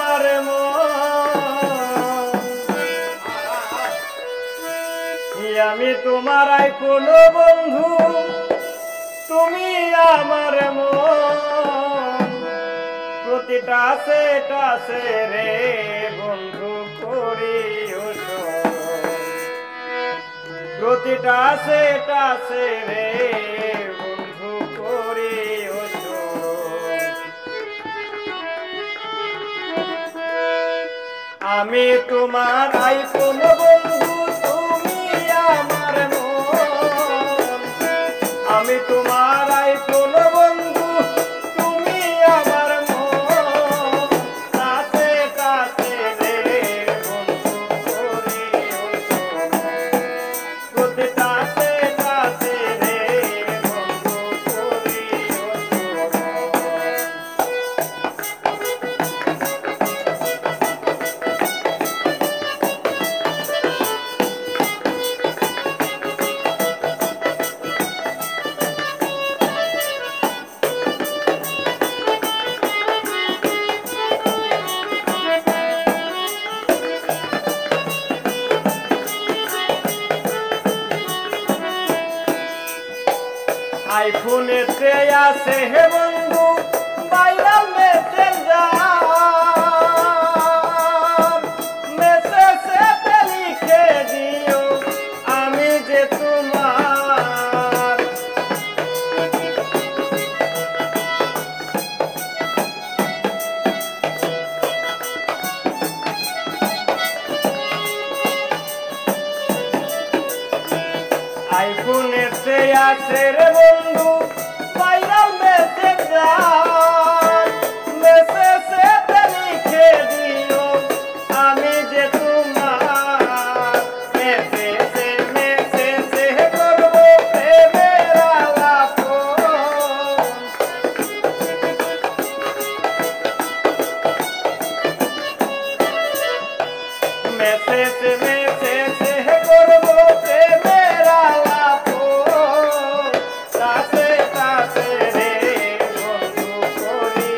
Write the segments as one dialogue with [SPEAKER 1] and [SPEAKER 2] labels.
[SPEAKER 1] আমার মন আমি তোমার কোন বন্ধু তুমি আমার মন প্রতিটা সেটাছে রে বন্ধু করি প্রতিটা সেটাছে রে বন্ধু করি আমি তোমার কোন বন্ধু তুমি আমার মন আমি তোমার কোন বন্ধু তুমি আমার মন কাছে কাছে রে বন্ধু করি প্রতিটা সেটাছে রে বন্ধু করি আইফোনেতে আছে হে বন্ধু ভাইরাল মেসেজে লিখে দিও আমি যে তোমার আইফোনেতে আছে রে বন্ধু ভাইরাল মেসেজে লিখে দিও আমি যে তোমার মেসেজে করব প্রেমের আলাপন মেসেজে করব প্রেমের আলাপন কাছে কাছে রে বন্ধু করি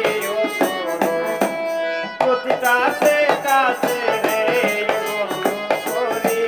[SPEAKER 1] প্রতিটা সেটাছে রে বন্ধু করি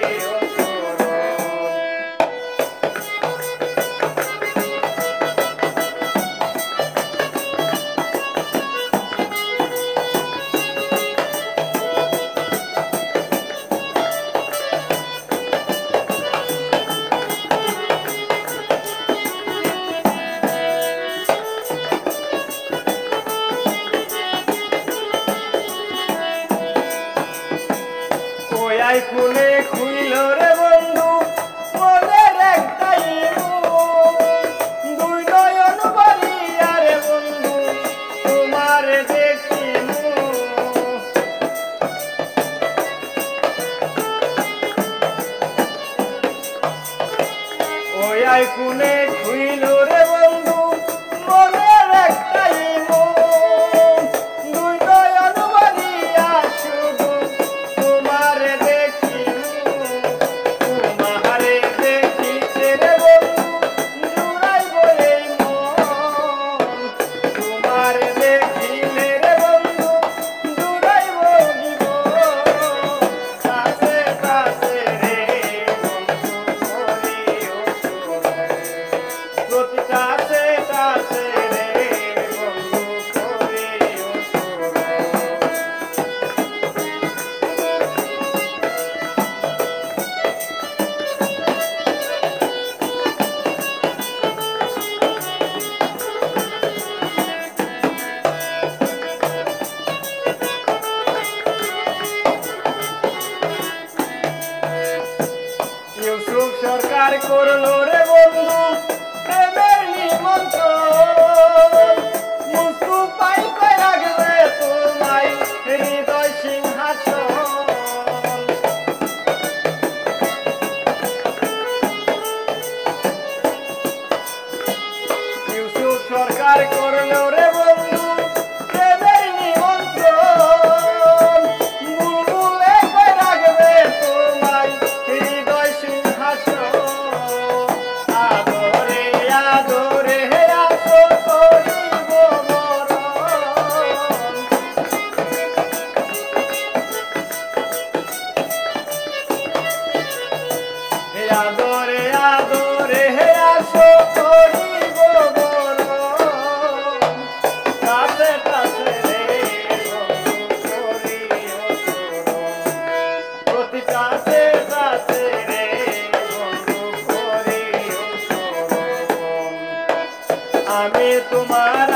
[SPEAKER 1] আইফোনে খুইল রে বন্ধু মনের একটাই দুই নয়ন বলিয়া রে বন্ধু তোমার দেখি ওই আইফোনে খুইল রে বন্ধু মনের একটাই দুই নয়ন বলিয়া শুধু তোমার দেখি তোমারে দেখিতে রে বন্ধু জুড়াইব এই মন তোমারে দেখিলে রে বন্ধু জুড়াইব জীবন কাছে কাছে রে বন্ধু করি প্রতিটা সেটাছে রে বন্ধু করি ইউসুফ সরকার করলো রে বন্ধু প্রেমের নিমন্ত্রণ মুস্তাফাই কই রাখবে তোমায় হৃদয় সিংহাসন ইউসুফ সরকার করলো রে বন্ধু প্রেমের নিমন্ত্রণ বুলবুলে কই রাখবে তোমায় হৃদয় সিংহাসন আমি তোমার